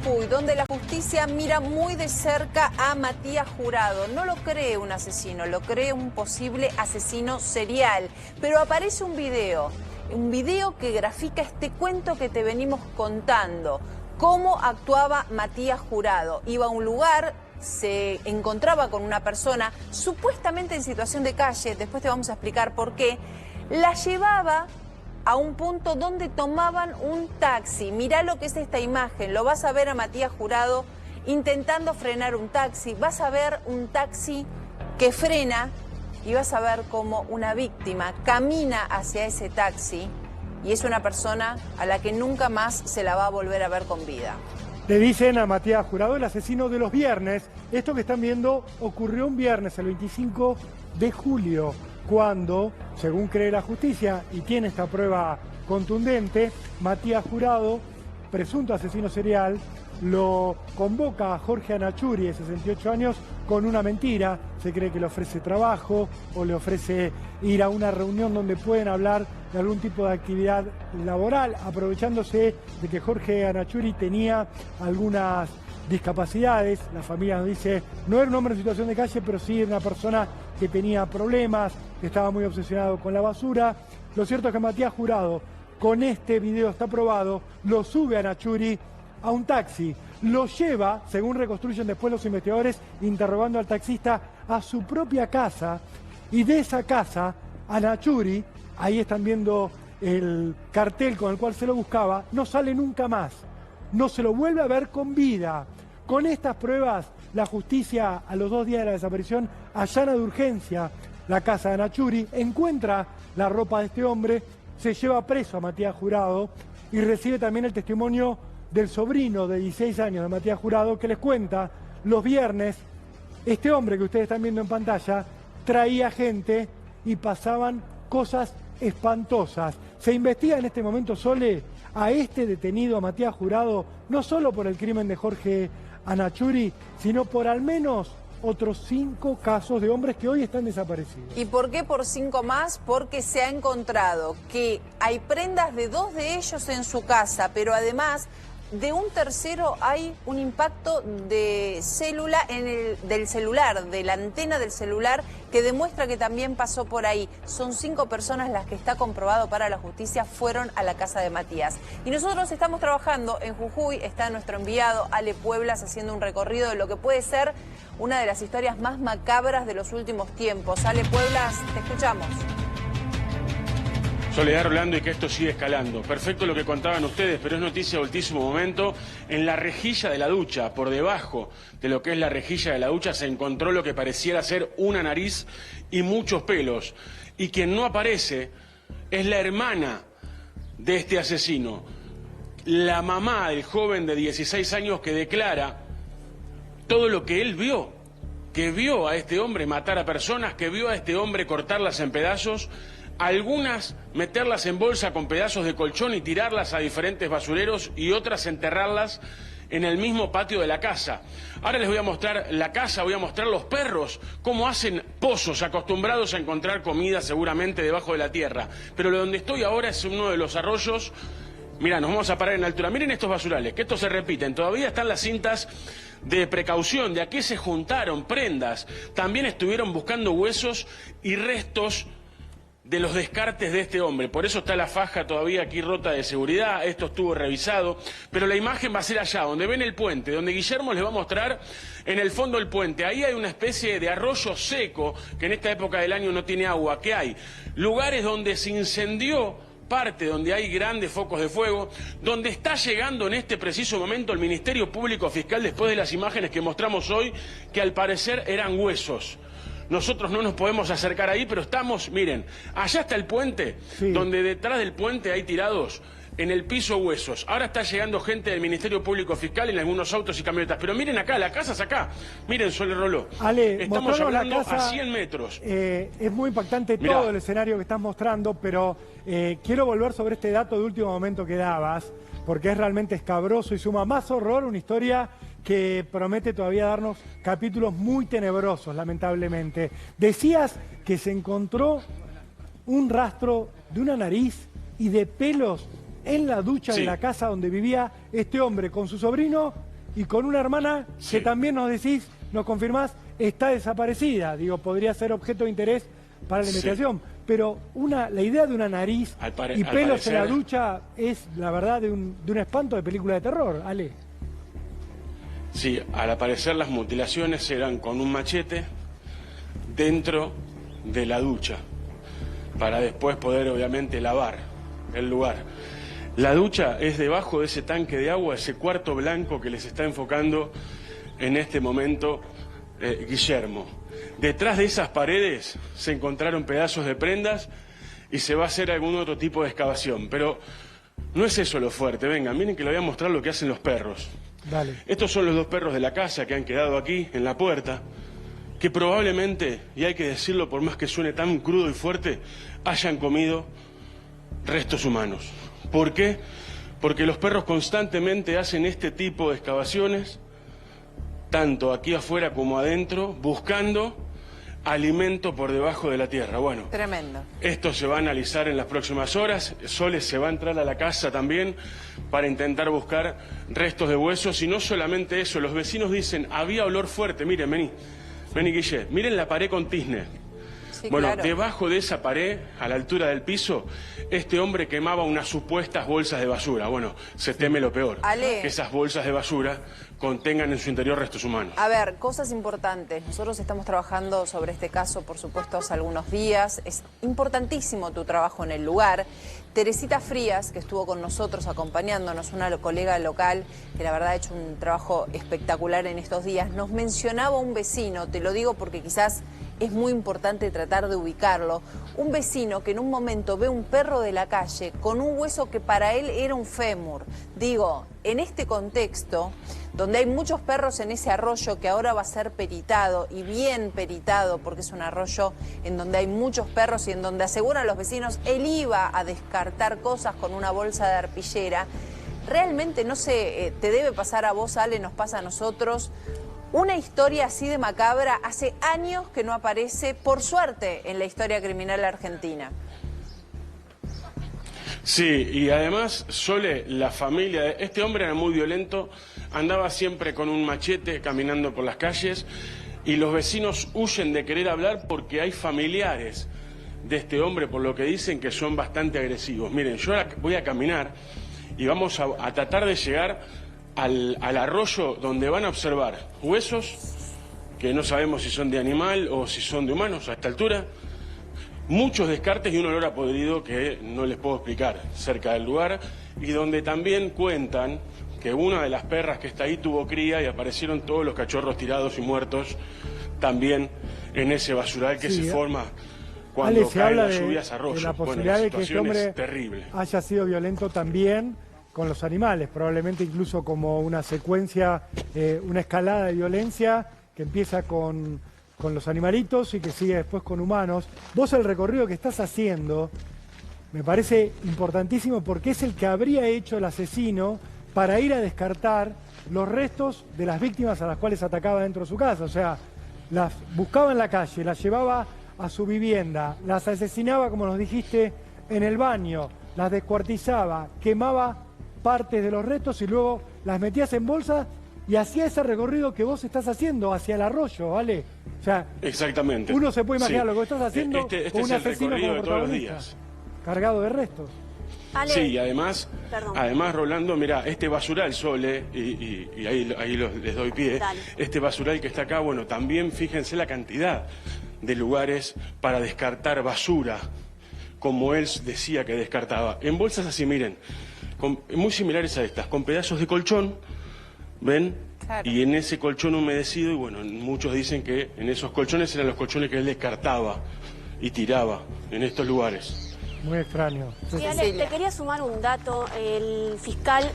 Jujuy, donde la justicia mira muy de cerca a Matías Jurado. No lo cree un asesino, lo cree un posible asesino serial. Pero aparece un video que grafica este cuento que te venimos contando. Cómo actuaba Matías Jurado. Iba a un lugar, se encontraba con una persona supuestamente en situación de calle, después te vamos a explicar por qué, la llevaba a un punto donde tomaban un taxi. Mirá lo que es esta imagen, lo vas a ver a Matías Jurado intentando frenar un taxi, vas a ver un taxi que frena y vas a ver cómo una víctima camina hacia ese taxi y es una persona a la que nunca más se la va a volver a ver con vida. Le dicen a Matías Jurado el asesino de los viernes. Esto que están viendo ocurrió un viernes, el 25 de julio, cuando, según cree la justicia, y tiene esta prueba contundente, Matías Jurado, presunto asesino serial, lo convoca a Jorge Anachuri, de 68 años, con una mentira. Se cree que le ofrece trabajo o le ofrece ir a una reunión donde pueden hablar de algún tipo de actividad laboral, aprovechándose de que Jorge Anachuri tenía algunas discapacidades. La familia nos dice, no era un hombre en situación de calle, pero sí era una persona que tenía problemas, que estaba muy obsesionado con la basura. Lo cierto es que Matías Jurado, con este video está probado, lo sube a Anachuri a un taxi, lo lleva, según reconstruyen después los investigadores, interrogando al taxista, a su propia casa, y de esa casa, Anachuri, ahí están viendo el cartel con el cual se lo buscaba, no sale nunca más, no se lo vuelve a ver con vida. Con estas pruebas, la justicia, a los 2 días de la desaparición, allana de urgencia la casa de Anachuri, encuentra la ropa de este hombre, se lleva preso a Matías Jurado y recibe también el testimonio del sobrino de 16 años de Matías Jurado, que les cuenta, los viernes, este hombre que ustedes están viendo en pantalla, traía gente y pasaban cosas espantosas. Se investiga en este momento, Sole, a este detenido, a Matías Jurado, no solo por el crimen de Jorge Anachuri, sino por al menos otros 5 casos de hombres que hoy están desaparecidos. ¿Y por qué por 5 más? Porque se ha encontrado que hay prendas de 2 de ellos en su casa, pero además de un tercero hay un impacto de célula del celular, de la antena del celular, que demuestra que también pasó por ahí. Son 5 personas las que está comprobado para la justicia fueron a la casa de Matías. Y nosotros estamos trabajando en Jujuy, está nuestro enviado Ale Pueblas haciendo un recorrido de lo que puede ser una de las historias más macabras de los últimos tiempos. Ale Pueblas, te escuchamos. Soledad Rolando, y que esto sigue escalando. Perfecto lo que contaban ustedes, pero es noticia de ultísimo momento. En la rejilla de la ducha, por debajo de lo que es la rejilla de la ducha, se encontró lo que pareciera ser una nariz y muchos pelos. Y quien no aparece es la hermana de este asesino, la mamá del joven de 16 años que declara todo lo que él vio, que vio a este hombre matar a personas, que vio a este hombre cortarlas en pedazos, algunas meterlas en bolsa con pedazos de colchón y tirarlas a diferentes basureros y otras enterrarlas en el mismo patio de la casa. Ahora les voy a mostrar la casa, voy a mostrar los perros, cómo hacen pozos, acostumbrados a encontrar comida seguramente debajo de la tierra. Pero donde estoy ahora es uno de los arroyos. Mirá, nos vamos a parar en altura. Miren estos basurales, que estos se repiten. Todavía están las cintas de precaución, de a qué se juntaron prendas. También estuvieron buscando huesos y restos de los descartes de este hombre. Por eso está la faja todavía aquí rota de seguridad, esto estuvo revisado, pero la imagen va a ser allá, donde ven el puente, donde Guillermo les va a mostrar en el fondo del puente. Ahí hay una especie de arroyo seco, que en esta época del año no tiene agua, que hay lugares donde se incendió parte, donde hay grandes focos de fuego, donde está llegando en este preciso momento el Ministerio Público Fiscal después de las imágenes que mostramos hoy, que al parecer eran huesos. Nosotros no nos podemos acercar ahí, pero estamos, miren, allá está el puente, sí, donde detrás del puente hay tirados en el piso huesos. Ahora está llegando gente del Ministerio Público Fiscal en algunos autos y camionetas. Pero miren acá, la casa es acá. Miren, Sole Roló. Ale, estamos hablando la casa, a 100 metros. Es muy impactante. Mirá todo el escenario que estás mostrando, pero quiero volver sobre este dato de último momento que dabas, porque es realmente escabroso y suma más horror, una historia que promete todavía darnos capítulos muy tenebrosos, lamentablemente. Decías que se encontró un rastro de una nariz y de pelos en la ducha de la casa donde vivía este hombre con su sobrino y con una hermana que también nos decís, nos confirmás, está desaparecida. Digo, podría ser objeto de interés para la investigación. Pero la idea de una nariz y pelos en la ducha es, la verdad, de un espanto de película de terror, Ale. Sí, al parecer las mutilaciones eran con un machete dentro de la ducha, para después poder, obviamente, lavar el lugar. La ducha es debajo de ese tanque de agua, ese cuarto blanco que les está enfocando en este momento Guillermo. Detrás de esas paredes se encontraron pedazos de prendas y se va a hacer algún otro tipo de excavación. Pero no es eso lo fuerte. Venga, miren que les voy a mostrar lo que hacen los perros. Dale. Estos son los 2 perros de la casa que han quedado aquí, en la puerta, que probablemente, y hay que decirlo por más que suene tan crudo y fuerte, hayan comido restos humanos. ¿Por qué? Porque los perros constantemente hacen este tipo de excavaciones, tanto aquí afuera como adentro, buscando alimento por debajo de la tierra. Bueno, tremendo. Esto se va a analizar en las próximas horas. Soles se va a entrar a la casa también para intentar buscar restos de huesos. Y no solamente eso, los vecinos dicen, había olor fuerte. Miren, vení Guille, miren la pared con tizne. Sí, bueno, claro. Debajo de esa pared, a la altura del piso, este hombre quemaba unas supuestas bolsas de basura. Bueno, se teme lo peor, Ale, que esas bolsas de basura contengan en su interior restos humanos. A ver, cosas importantes. Nosotros estamos trabajando sobre este caso, por supuesto, hace algunos días. Es importantísimo tu trabajo en el lugar. Teresita Frías, que estuvo con nosotros acompañándonos, una colega local que la verdad ha hecho un trabajo espectacular en estos días, nos mencionaba un vecino, te lo digo porque quizás es muy importante tratar de ubicarlo, un vecino que en un momento ve un perro de la calle con un hueso que para él era un fémur. Digo, en este contexto, donde hay muchos perros en ese arroyo que ahora va a ser peritado, y bien peritado, porque es un arroyo en donde hay muchos perros y en donde aseguran los vecinos, él iba a descartar cosas con una bolsa de arpillera. Realmente, no sé, te debe pasar a vos, Ale, nos pasa a nosotros. Una historia así de macabra hace años que no aparece, por suerte, en la historia criminal argentina. Sí, y además, Sole, la familia de este hombre era muy violento, andaba siempre con un machete caminando por las calles y los vecinos huyen de querer hablar porque hay familiares de este hombre, por lo que dicen que son bastante agresivos. Miren, yo ahora voy a caminar y vamos a tratar de llegar al arroyo donde van a observar huesos que no sabemos si son de animal o si son de humanos a esta altura. Muchos descartes y un olor a podrido que no les puedo explicar cerca del lugar, y donde también cuentan que una de las perras que está ahí tuvo cría y aparecieron todos los cachorros tirados y muertos también en ese basural que se forma cuando Ale, se caen habla las de lluvias a arroyo. la posibilidad Bueno, de que este hombre terrible. haya sido violento también con los animales, probablemente incluso como una secuencia, una escalada de violencia que empieza con los animalitos y que sigue después con humanos. Vos el recorrido que estás haciendo me parece importantísimo porque es el que habría hecho el asesino para ir a descartar los restos de las víctimas a las cuales atacaba dentro de su casa. O sea, las buscaba en la calle, las llevaba a su vivienda, las asesinaba, como nos dijiste, en el baño, las descuartizaba, quemaba partes de los restos y luego las metías en bolsa y hacía ese recorrido que vos estás haciendo hacia el arroyo, ¿vale? O sea, exactamente. Uno se puede imaginar Sí. lo que estás haciendo Este con es un el asesino recorrido como de todos los protagonista, días. cargado de restos. Ale, Sí, y además, Perdón. Rolando, mira, este basural, Sole, y ahí les doy pie, Dale. este basural que está acá, bueno, también fíjense la cantidad de lugares para descartar basura, como él decía que descartaba. En bolsas así, miren, muy similares a estas, con pedazos de colchón, ¿ven? Claro. Y en ese colchón humedecido, y bueno, muchos dicen que en esos colchones eran los colchones que él descartaba y tiraba en estos lugares. Muy extraño. Sí, Ale, Cecilia. te quería sumar un dato. El fiscal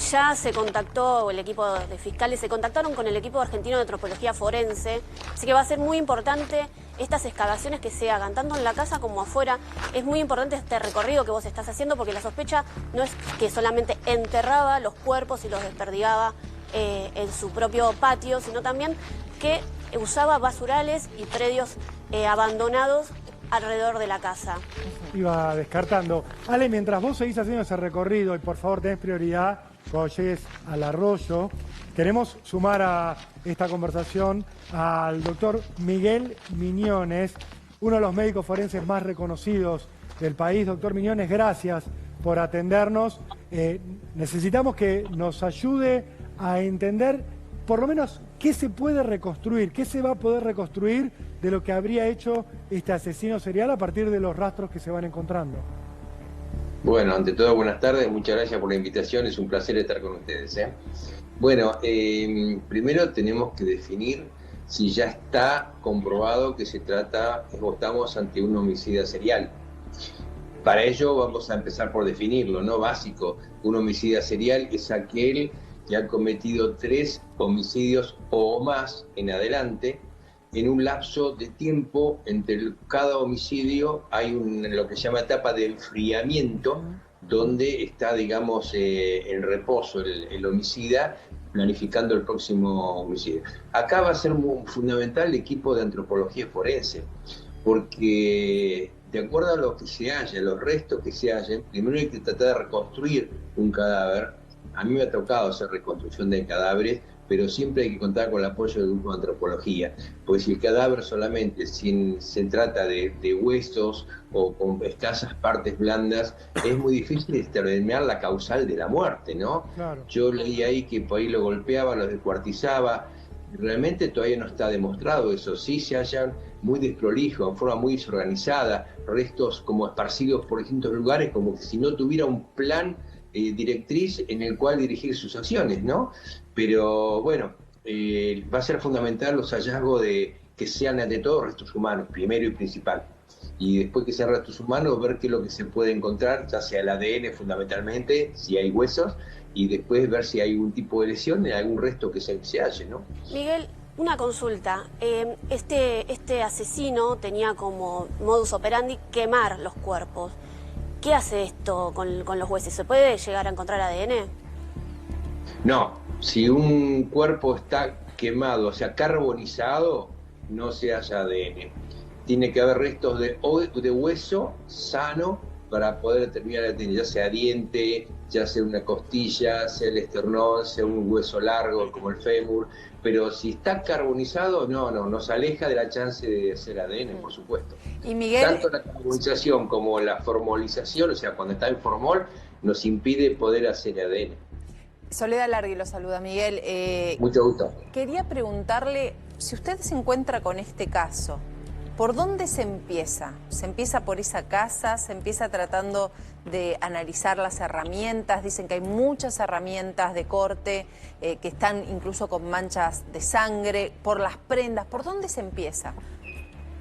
ya se contactó, o el equipo de fiscales se contactaron con el equipo argentino de antropología forense, así que va a ser muy importante estas excavaciones que se hagan, tanto en la casa como afuera. Es muy importante este recorrido que vos estás haciendo, porque la sospecha no es que solamente enterraba los cuerpos y los desperdigaba en su propio patio, sino también que usaba basurales y predios abandonados alrededor de la casa. Iba descartando. Ale, mientras vos seguís haciendo ese recorrido y por favor tenés prioridad cuando llegues al arroyo. Queremos sumar a esta conversación al doctor Miguel Miñones, uno de los médicos forenses más reconocidos del país. Doctor Miñones, gracias por atendernos. Necesitamos que nos ayude a entender por lo menos qué se puede reconstruir, qué se va a poder reconstruir de lo que habría hecho este asesino serial a partir de los rastros que se van encontrando. Bueno, ante todo, buenas tardes, muchas gracias por la invitación, es un placer estar con ustedes. Bueno, primero tenemos que definir si ya está comprobado que se trata o estamos ante un homicida serial. Para ello vamos a empezar por definirlo, ¿no? Básico, un homicida serial es aquel que ha cometido 3 homicidios o más en adelante, en un lapso de tiempo entre cada homicidio hay lo que se llama etapa de enfriamiento, donde está, digamos, en reposo el homicida, planificando el próximo homicidio. Acá va a ser muy fundamental el equipo de antropología forense, porque de acuerdo a lo que se halla, los restos que se hallen, primero hay que tratar de reconstruir un cadáver. A mí me ha tocado hacer reconstrucción de cadáveres, pero siempre hay que contar con el apoyo del grupo de antropología, porque si el cadáver solamente se trata de huesos o con escasas partes blandas, es muy difícil determinar la causal de la muerte, ¿no? Claro. Yo leí ahí que por ahí lo golpeaba, lo descuartizaba, realmente todavía no está demostrado eso. Sí se hallan muy desprolijos, en forma muy desorganizada, restos como esparcidos por distintos lugares, como que si no tuviera un plan directriz en el cual dirigir sus acciones, ¿no? Pero bueno, va a ser fundamental los hallazgos de que sean ante todo restos humanos, primero y principal. Y después que sean restos humanos, ver qué es lo que se puede encontrar, ya sea el ADN fundamentalmente, si hay huesos, y después ver si hay algún tipo de lesión en algún resto que se halle, ¿no? Miguel, una consulta. Este asesino tenía como modus operandi quemar los cuerpos. ¿Qué hace esto con los huesos? ¿Se puede llegar a encontrar ADN? No, si un cuerpo está quemado, o sea, carbonizado, no se halla ADN. Tiene que haber restos de hueso sano para poder determinar el ADN, ya sea diente, ya sea una costilla, sea el esternón, sea un hueso largo como el fémur. Pero si está carbonizado, no, nos aleja de la chance de hacer ADN, por supuesto. Y Miguel... Tanto la carbonización como la formalización, o sea, cuando está en formol, nos impide poder hacer ADN. Soledad Largui lo saluda, Miguel. Mucho gusto. Quería preguntarle, si usted se encuentra con este caso, ¿por dónde se empieza? ¿Se empieza por esa casa? ¿Se empieza tratando de analizar las herramientas? Dicen que hay muchas herramientas de corte que están incluso con manchas de sangre, por las prendas. ¿Por dónde se empieza?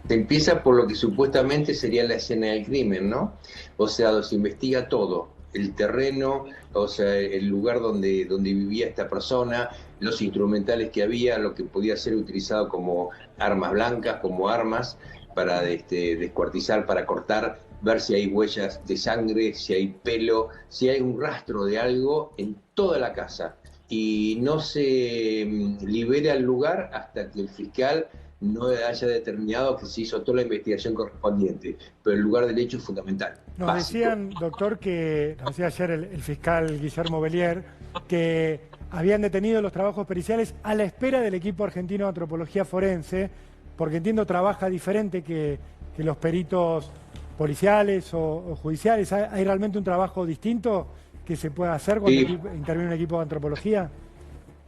Se empieza por lo que supuestamente sería la escena del crimen, ¿no? O sea, se investiga todo. El terreno, o sea, el lugar donde vivía esta persona, los instrumentales que había, lo que podía ser utilizado como armas blancas, como armas para descuartizar, para cortar, ver si hay huellas de sangre, si hay pelo, si hay un rastro de algo en toda la casa. Y no se libera el lugar hasta que el fiscal no haya determinado que se hizo toda la investigación correspondiente, pero el lugar del hecho es fundamental. Nos básico. decían, doctor, nos decía ayer el fiscal Guillermo Bellier, que habían detenido los trabajos periciales a la espera del equipo argentino de antropología forense, porque entiendo trabaja diferente que los peritos policiales o judiciales. ¿Hay realmente un trabajo distinto que se pueda hacer cuando interviene un equipo de antropología?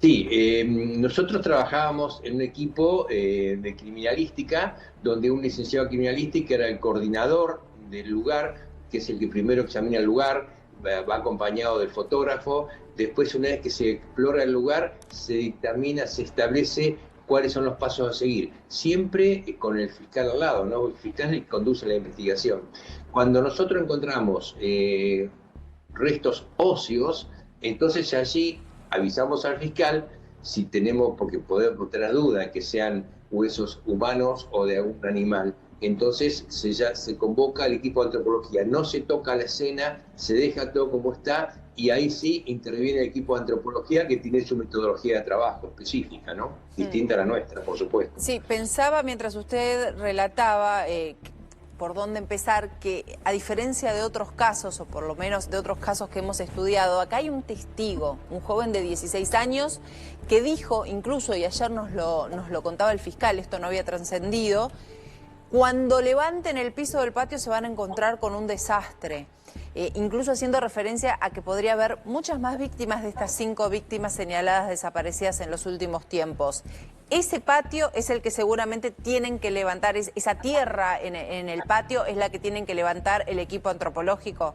Sí, nosotros trabajábamos en un equipo de criminalística, donde un licenciado de criminalística era el coordinador del lugar, que es el que primero examina el lugar, va acompañado del fotógrafo. Después, una vez que se explora el lugar, se dictamina, se establece cuáles son los pasos a seguir, siempre con el fiscal al lado, ¿no? El fiscal es el que conduce la investigación. Cuando nosotros encontramos restos óseos, entonces allí avisamos al fiscal si tenemos, porque podemos tener duda que sean huesos humanos o de algún animal. Entonces se convoca al equipo de antropología, no se toca la escena, se deja todo como está, y ahí sí interviene el equipo de antropología, que tiene su metodología de trabajo específica, ¿no? Distinta a la nuestra, por supuesto. Sí, pensaba mientras usted relataba, por dónde empezar, que a diferencia de otros casos, o por lo menos de otros casos que hemos estudiado, acá hay un testigo, un joven de 16 años, que dijo, incluso, y ayer nos lo contaba el fiscal, esto no había trascendido, cuando levanten el piso del patio se van a encontrar con un desastre. Incluso haciendo referencia a que podría haber muchas más víctimas de estas 5 víctimas señaladas desaparecidas en los últimos tiempos. Ese patio es el que seguramente tienen que levantar, esa tierra en el patio es la que tienen que levantar el equipo antropológico.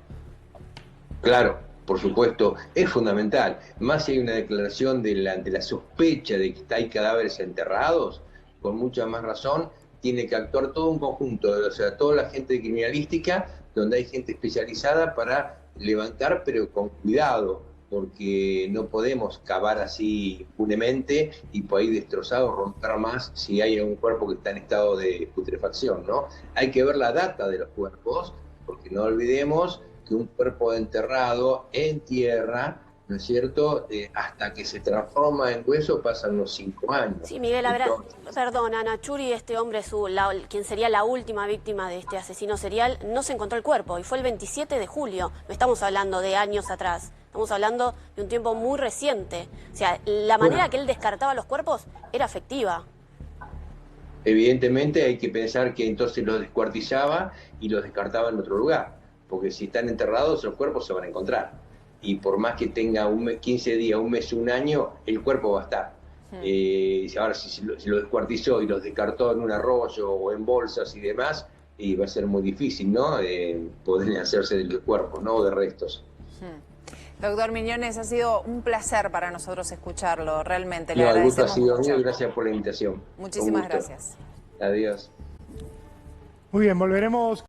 Claro, por supuesto, es fundamental. Más si hay una declaración de la sospecha de que hay cadáveres enterrados, con mucha más razón, tiene que actuar todo un conjunto, o sea, toda la gente de criminalística, donde hay gente especializada para levantar, pero con cuidado, porque no podemos cavar así impunemente y por ahí destrozado romper más si hay un cuerpo que está en estado de putrefacción, ¿no? Hay que ver la data de los cuerpos, porque no olvidemos que un cuerpo enterrado en tierra, ¿no es cierto?, hasta que se transforma en hueso pasan unos 5 años. Sí, Miguel, perdón, Ana Churi, este hombre, quien sería la última víctima de este asesino serial, no se encontró el cuerpo y fue el 27 de julio. No estamos hablando de años atrás, estamos hablando de un tiempo muy reciente. O sea, la manera que él descartaba los cuerpos era efectiva. Evidentemente hay que pensar que entonces los descuartizaba y los descartaba en otro lugar, porque si están enterrados los cuerpos se van a encontrar. Y por más que tenga 15 días, un mes, un año, el cuerpo va a estar. Ahora, si lo descuartizó y los descartó en un arroyo o en bolsas y demás, y va a ser muy difícil, ¿no?, poder hacerse del cuerpo, ¿no?, de restos. Doctor Miñones, ha sido un placer para nosotros escucharlo, realmente. Le No, el gusto ha agradecemos sido mucho. mío, gracias por la invitación. Muchísimas gracias. Adiós. Muy bien, volveremos.